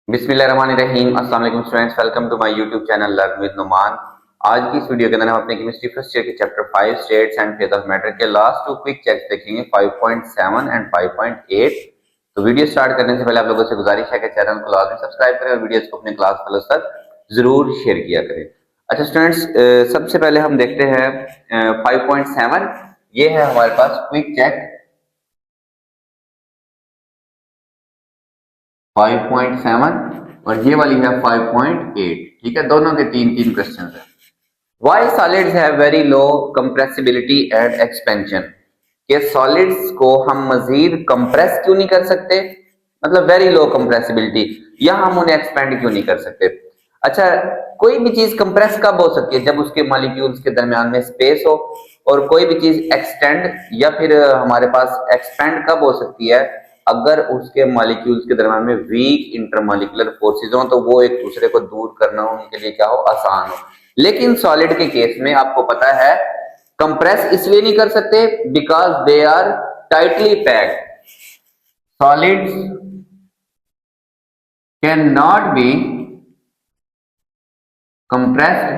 बिस्मिल्लाहिर्रहमानिर्रहीम। अस्सलाम वालेकुम students, welcome to my YouTube channel learn with Numan. आज की इस वीडियो के अंदर हम अपने केमिस्ट्री फर्स्ट ईयर के chapter 5 states and phase of matter के लास्ट टू क्विक चेक्स देखेंगे, 5.7 एंड 5.8। तो वीडियो स्टार्ट करने से पहले आप लोगों से गुजारिश है कि चैनल को लाजमी सब्सक्राइब करें और वीडियोस को अपने क्लास फेलोज तक जरूर शेयर किया करें। अच्छा स्टूडेंट्स, सबसे पहले हम देखते हैं 5.7। ये है हमारे पास क्विक चेक 5.7 और ये वाली है 5.8। ठीक है, दोनों के तीन तीन क्वेश्चन है। Why solids have very low compressibility and expansion. ये सॉलिड्स को हम मजीद कंप्रेस क्यों नहीं कर सकते, मतलब वेरी लो कंप्रेसिबिलिटी, या हम उन्हें एक्सपेंड क्यों नहीं कर सकते। अच्छा, कोई भी चीज कंप्रेस कब हो सकती है? जब उसके मॉलिक्यूल्स के दरमियान में स्पेस हो। और कोई भी चीज एक्सटेंड या फिर हमारे पास एक्सपेंड कब हो सकती है? अगर उसके मॉलिक्यूल्स के दरमियान में वीक इंटरमॉलिक्यूलर फोर्सेज हो, तो वो एक दूसरे को दूर करना उनके लिए क्या हो, आसान हो। लेकिन सॉलिड के केस में आपको पता है कंप्रेस इसलिए नहीं कर सकते because they are tightly packed. Solids can not be compressed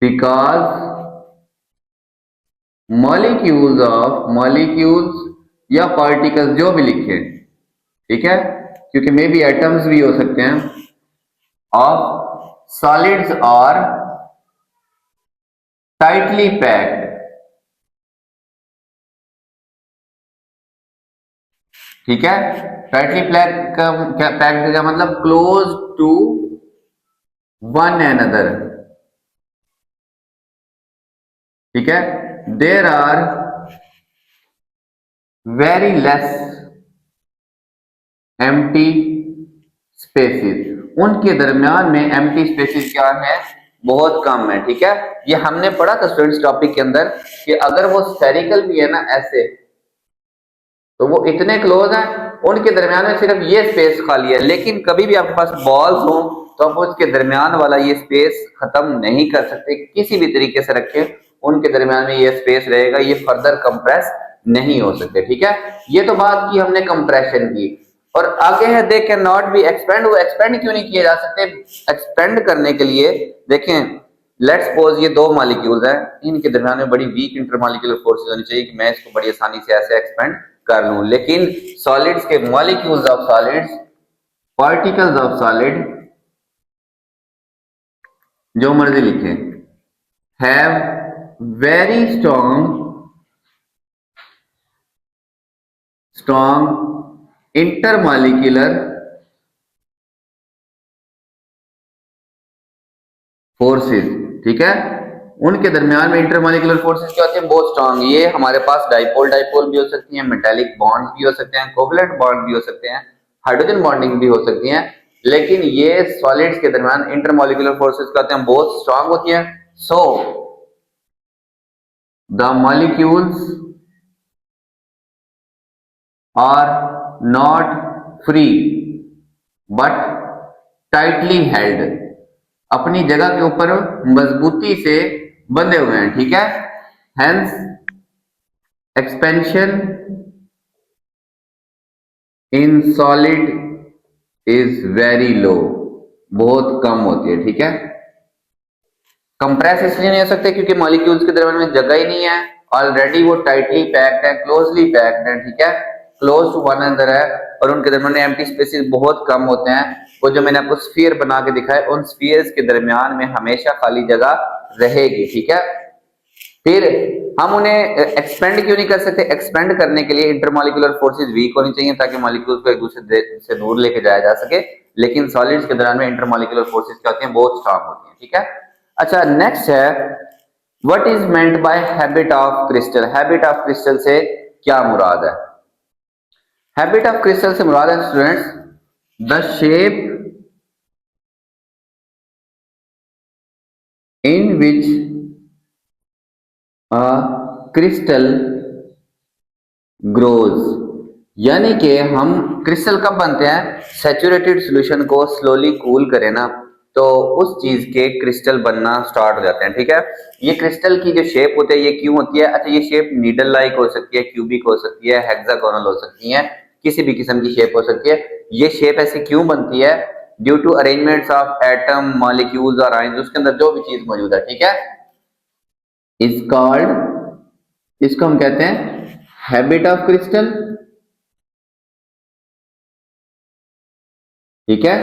because molecules या पार्टिकल्स जो भी लिखे, ठीक है, क्योंकि मे बी एटम्स भी हो सकते हैं, of solids are tightly packed. ठीक है, टाइटली पैक्ड का मतलब क्लोज टू वन एनदर। ठीक है, there are very less empty spaces. उनके दरमियान में एम्प्टी स्पेसिस क्या है, बहुत कम है। ठीक है, ये हमने पढ़ा था स्टूडेंट्स टॉपिक के अंदर कि अगर वो स्फेरिकल भी है ना ऐसे, तो वो इतने क्लोज हैं, उनके दरमियान में सिर्फ ये स्पेस खाली है। लेकिन कभी भी आपके पास बॉल्स हो तो आप उसके दरमियान वाला ये स्पेस खत्म नहीं कर सकते, किसी भी तरीके से रखें उनके दरमियान में ये स्पेस रहेगा, ये फर्दर कंप्रेस नहीं हो सकते। ठीक है, ये तो बात की हमने कंप्रेशन की। और आगे है they can not B expand. वो एक्सपेंड क्यों नहीं किए जा सकते? एक्सपेंड करने के लिए देखें, लेट्स सपोज ये दो मॉलिक्यूल्स हैं, इनके दरमियान में बड़ी वीक इंटरमॉलिक्यूलर फोर्सेस होनी चाहिए कि मैं इसको बड़ी आसानी से ऐसे एक्सपेंड कर लूं। लेकिन सॉलिड्स के molecules of solids, particles of solid, जो मर्जी लिखे, have very strong intermolecular forces. ठीक है, उनके दरमियान में इंटरमॉलिक्यूलर फोर्सेस क्या होती है, बहुत स्ट्रांग। ये हमारे पास डाइपोल डाइपोल भी हो सकती हैं, मेटालिक बॉन्ड्स भी हो सकते हैं, कोवलेंट बॉन्ड भी हो सकते हैं, हाइड्रोजन बॉन्डिंग भी हो सकती है। लेकिन ये सॉलिड्स के दरमियान इंटरमॉलिक्यूलर फोर्सेस क्या होते हैं, बहुत स्ट्रांग होती हैं। So the molecules are not free but tightly held, अपनी जगह के ऊपर मजबूती से बंधे हुए हैं। ठीक है, hence expansion in solid is very low, बहुत कम होती है। ठीक है, कंप्रेस इसलिए नहीं हो सकते क्योंकि मॉलिक्यूल्स के दरमियान में जगह ही नहीं है, ऑलरेडी वो टाइटली पैक्ड है, क्लोजली पैक्ड है। ठीक है, क्लोज टू वन अनदर है, और उनके दरमियान में एम्प्टी स्पेसेस बहुत कम होते हैं। वो जो मैंने आपको स्फीयर बना के दिखाया, उन स्फीयर्स के दरमियान में हमेशा खाली जगह रहेगी। ठीक है, फिर हम उन्हें एक्सपेंड क्यों नहीं कर सकते? एक्सपेंड करने के लिए इंटरमॉलिक्यूलर फोर्सेस वीक होनी चाहिए ताकि मॉलिक्यूल्स को एक दूसरे से दूर लेके जाया जा सके। लेकिन सॉलिड्स के दरमियान में इंटरमॉलिक्यूलर फोर्सेस क्या होती हैं, बहुत स्ट्रांग होती हैं। ठीक है, अच्छा नेक्स्ट है what is meant by habit of crystal. Habit of crystal से क्या मुराद है? हैबिट ऑफ क्रिस्टल से मुराद है students the shape in which crystal grows. यानी कि हम क्रिस्टल कब बनते हैं? सैचुरेटेड सॉल्यूशन को स्लोली कूल करें ना, तो उस चीज के क्रिस्टल बनना स्टार्ट हो जाते हैं। ठीक है, ये क्रिस्टल की जो शेप होती है ये क्यों होती है? अच्छा, ये शेप नीडल लाइक हो सकती है, क्यूबिक हो सकती है, हेक्सागोनल हो सकती है, किसी भी किस्म की शेप हो सकती है। ये शेप ऐसी क्यों बनती है? Due to arrangements of atom, molecules और आयंस, उसके अंदर जो भी चीज मौजूद है, ठीक है, इज कॉल्ड, इसको हम कहते हैं हैबिट ऑफ क्रिस्टल, ठीक है।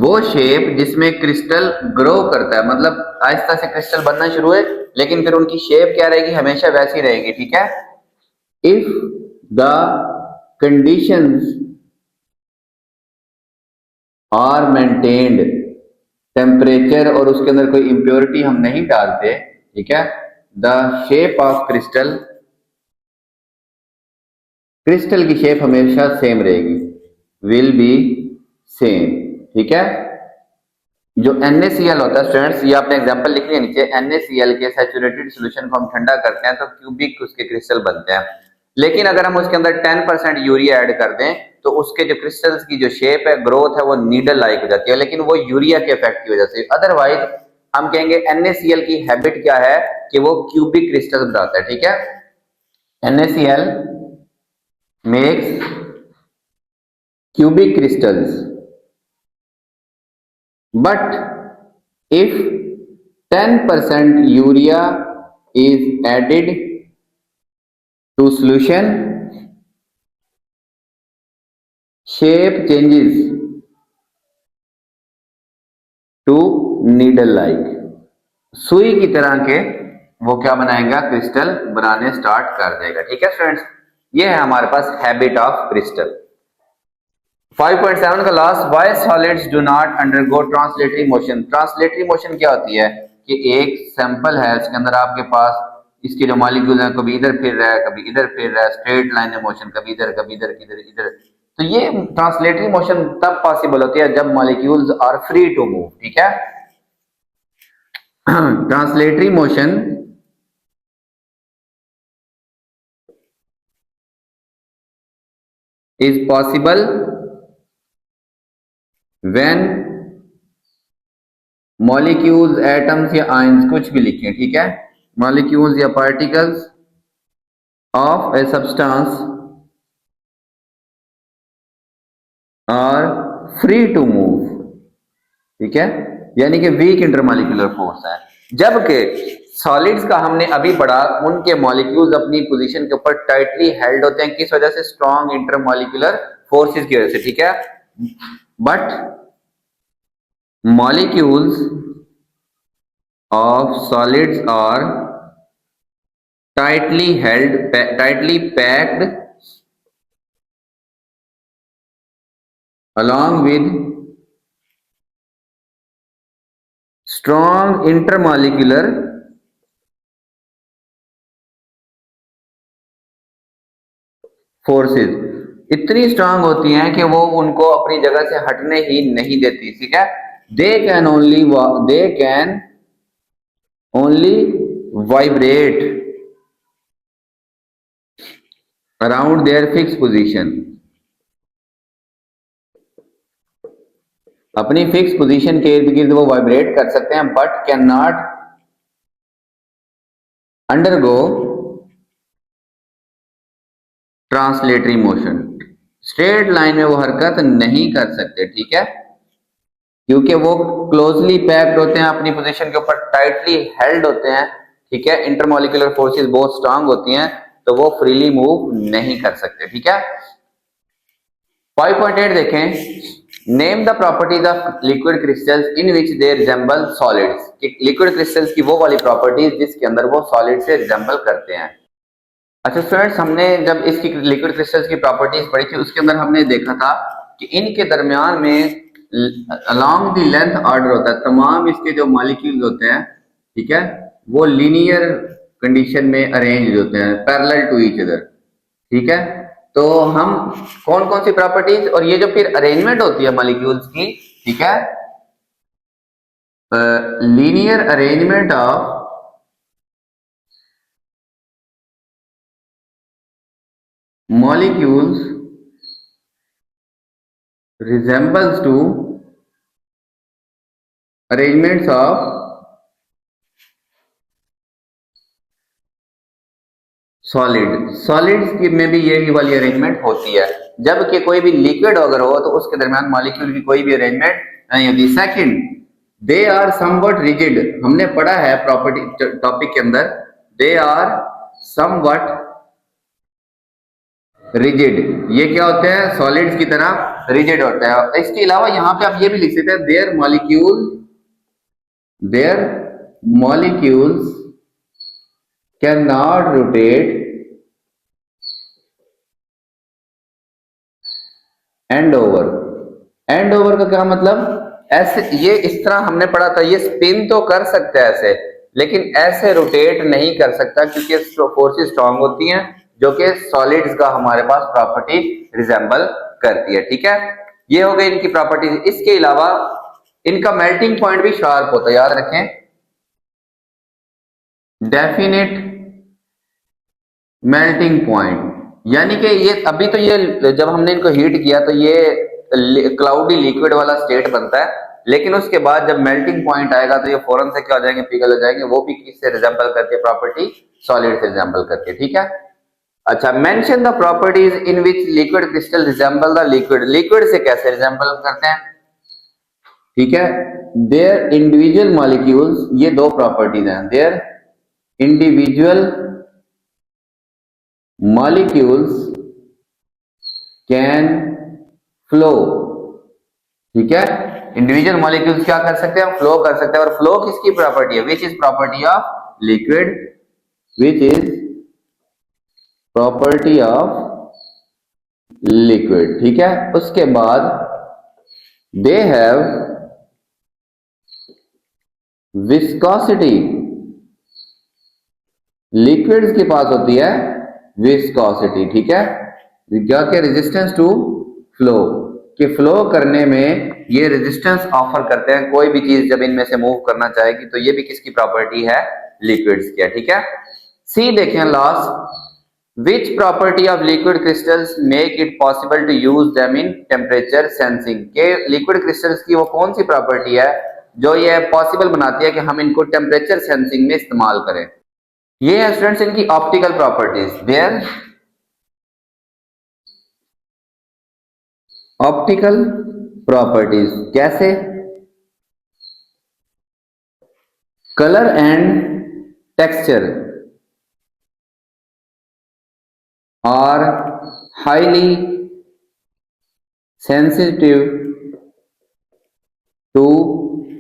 वो शेप जिसमें क्रिस्टल ग्रो करता है, मतलब आहिस्ता से क्रिस्टल बनना शुरू है, लेकिन फिर उनकी शेप क्या रहेगी? हमेशा वैसी रहेगी, ठीक है। If the conditions are maintained, temperature और उसके अंदर कोई इंप्योरिटी हम नहीं डालते, ठीक है, the shape of crystal, crystal की शेप हमेशा सेम रहेगी, विल बी सेम, ठीक है। जो NaCl होता है स्टूडेंट्स, ये आपने एग्जांपल लिख लिया नीचे, NaCl के सैचुरेटेड सॉल्यूशन को हम ठंडा करते हैं तो क्यूबिक उसके क्रिस्टल बनते हैं। लेकिन अगर हम उसके अंदर 10% यूरिया ऐड कर दें तो उसके जो क्रिस्टल्स की जो शेप है, ग्रोथ है, वो नीडल लाइक हो जाती है, लेकिन वो यूरिया के इफेक्ट की वजह से। अदरवाइज हम कहेंगे NaCl की हैबिट क्या है कि वो क्यूबिक क्रिस्टल बनाता है, ठीक है। NaCl makes cubic crystals, but if 10% urea is added to solution, shape changes to needle like, सुई की तरह के वो क्या बनाएगा? क्रिस्टल बनाने स्टार्ट कर देगा, ठीक है स्टूडेंट्स। ये है हमारे पास हैबिट ऑफ क्रिस्टल। 5.7 का last, why solids do not undergo translatory motion. Translatory motion क्या होती है कि एक सैंपल है, उसके अंदर आपके पास इसके जो मॉलिक्यूल हैं, कभी इधर फिर रहा है, कभी इधर फिर रहा है, स्ट्रेट लाइन है मोशन, कभी इधर कभी इधर इधर इधर। तो ये ट्रांसलेटरी मोशन तब पॉसिबल होती है जब molecules are free to move, ठीक है। Translatory motion is possible when molecules, atoms या आयंस, कुछ भी लिखें, ठीक है, मॉलिक्यूल्स या particles of a substance are free to move, ठीक है, यानी कि वीक इंटरमॉलिक्यूलर फोर्स है। जबकि सॉलिड्स का हमने अभी पढ़ा, उनके मॉलिक्यूल्स अपनी पोजीशन के ऊपर टाइटली हेल्ड होते हैं, किस वजह से? स्ट्रॉन्ग इंटरमॉलिक्यूलर फोर्सेस की वजह से, ठीक है। But molecules of solids are tightly held, tightly packed along with strong intermolecular forces, इतनी स्ट्रांग होती हैं कि वो उनको अपनी जगह से हटने ही नहीं देती, ठीक है। They can only vibrate around their fix position, अपनी फिक्स पोजीशन के इर्द गिर्द वो वाइब्रेट कर सकते हैं, but can not undergo translatory motion, straight line में वो हरकत नहीं कर सकते, ठीक है, क्योंकि वो क्लोजली पैक्ड होते हैं, अपनी पोजीशन के ऊपर टाइटली हेल्ड होते हैं, ठीक है। इंटरमॉलिक्यूलर फोर्सेस बहुत स्ट्रांग होती हैं, तो वो फ्रीली मूव नहीं कर सकते, ठीक है। 5.8 देखें, name the properties of liquid crystals in which they resemble solids, कि लिक्विड क्रिस्टल्स की वो वाली प्रॉपर्टीज जिसके अंदर वो सॉलिड से रिजेंबल करते हैं। अच्छा स्टूडेंट्स, हमने जब इसकी लिक्विड क्रिस्टल्स की प्रॉपर्टीज पढ़ी थी, उसके अंदर हमने देखा था कि इनके दरमियान में अलोंग द लेंथ ऑर्डर होता है, तमाम इसके जो मॉलिक्यूल्स होते हैं, ठीक है, वो लीनियर कंडीशन में अरेंज होते हैं, पैरेलल टू ईच अदर, ठीक है। तो हम कौन कौन सी प्रॉपर्टीज, और ये जो फिर अरेंजमेंट होती है मॉलिक्यूल्स की, ठीक है, linear arrangement of molecules resembles to arrangements of solids की में भी यही वाली अरेंजमेंट होती है, जबकि कोई भी लिक्विड अगर हो तो उसके दरमियान मॉलिक्यूल की कोई भी अरेंजमेंट नहीं होती। Second, they are somewhat rigid, हमने पढ़ा है प्रॉपर्टी टॉपिक के अंदर, दे आर समवट रिजिड, ये क्या होते हैं, सॉलिड्स की तरह रिजिड होते हैं। इसके अलावा यहां पे आप ये भी लिख सकते हैं, their molecules can not rotate and over का क्या मतलब, ऐसे ये इस तरह हमने पढ़ा था, ये स्पिन तो कर सकता है ऐसे, लेकिन ऐसे रोटेट नहीं कर सकता क्योंकि फोर्सेस स्ट्रांग होती हैं, जो कि सॉलिड्स का हमारे पास प्रॉपर्टी रिजेंबल करती है। ठीक है, ये हो गई इनकी प्रॉपर्टीज। इसके अलावा इनका मेल्टिंग पॉइंट भी शार्प होता है, याद रखें, डेफिनेट मेल्टिंग पॉइंट, यानी कि ये अभी तो ये जब हमने इनको हीट किया तो ये क्लाउडी लिक्विड वाला स्टेट बनता है, लेकिन उसके बाद जब मेल्टिंग पॉइंट आएगा तो ये फौरन से क्या हो जाएंगे, पिघल हो जाएंगे, वो भी किससे रिजेंबल करके, प्रॉपर्टी सॉलिड से रिजेंबल करके। ठीक है, अच्छा, mention the properties in which liquid crystal resemble the liquid से कैसे रिजेंबल करते हैं। ठीक है, देयर इंडिविजुअल मॉलिक्यूल्स, ये दो प्रॉपर्टीज हैं, their individual molecules can flow। ठीक है, इंडिविजुअल मॉलिक्यूल्स क्या कर सकते हैं, फ्लो कर सकते हैं, और फ्लो किसकी प्रॉपर्टी है, which is property of liquid, which is property of liquid. ठीक है, उसके बाद दे हैव विस्कोसिटी, लिक्विड्स के पास होती है विस्कोसिटी। ठीक है, क्या क्या, रेजिस्टेंस टू फ्लो, कि फ्लो करने में ये रेजिस्टेंस ऑफर करते हैं, कोई भी चीज जब इनमें से मूव करना चाहेगी तो ये भी किसकी प्रॉपर्टी है, लिक्विड्स की है। ठीक है, सी देखें last, which property of liquid crystals make it possible to use them in temperature sensing, के लिक्विड क्रिस्टल्स की वो कौन सी प्रॉपर्टी है जो ये पॉसिबल बनाती है कि हम इनको टेम्परेचर सेंसिंग में इस्तेमाल करें। ये है स्टूडेंट्स इनकी optical properties, there optical properties, कैसे, colour and texture are highly sensitive to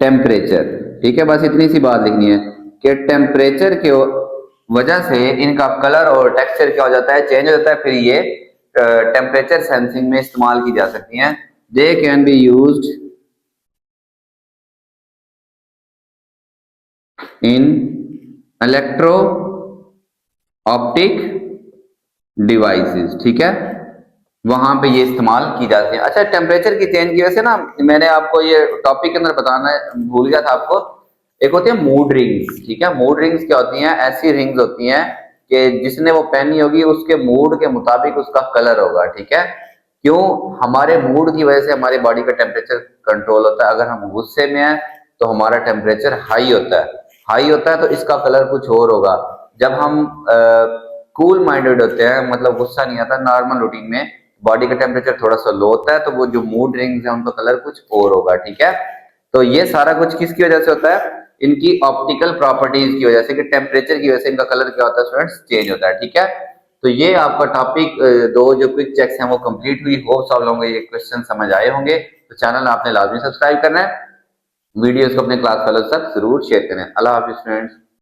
temperature. ठीक है, बस इतनी सी बात लिखनी है कि टेम्परेचर के वजह से इनका कलर और टेक्सचर क्या हो जाता है, चेंज हो जाता है, फिर ये टेम्परेचर सेंसिंग में इस्तेमाल की जा सकती हैं। They can be used in electro optic devices. ठीक है, वहां पे ये इस्तेमाल की जाती है। अच्छा, टेम्परेचर की चेंज की वजह से ना, मैंने आपको ये टॉपिक के अंदर बताना भूल गया था आपको, एक होती है मूड रिंग्स। ठीक है, मूड रिंग्स क्या होती हैं, ऐसी रिंग्स होती हैं कि जिसने वो पहनी होगी उसके मूड के मुताबिक उसका कलर होगा। ठीक है, क्यों, हमारे मूड की वजह से हमारी बॉडी का टेम्परेचर कंट्रोल होता है। अगर हम गुस्से में हैं तो हमारा टेम्परेचर हाई होता है, तो इसका कलर कुछ और होगा। जब हम कूल माइंडेड होते हैं, मतलब गुस्सा नहीं आता, नॉर्मल रूटीन में बॉडी का टेम्परेचर थोड़ा सा लो होता है, तो वो जो मूड रिंग्स है उनका कलर कुछ और होगा। ठीक है, तो ये सारा कुछ किसकी वजह से होता है, इनकी ऑप्टिकल प्रॉपर्टीज की वजह से, कि टेम्परेचर की वजह से इनका कलर क्या होता है स्टूडेंट्स, चेंज होता है। ठीक है, तो ये आपका टॉपिक दो जो क्विक चेक्स हैं वो कंप्लीट हुई। होप सब लोगों को ये क्वेश्चन समझ आए होंगे। तो चैनल आपने लाजमी सब्सक्राइब करना है, वीडियोस को अपने क्लास फेलोज तक जरूर शेयर करें। अल्लाह हाफिज फ्रेंड्स।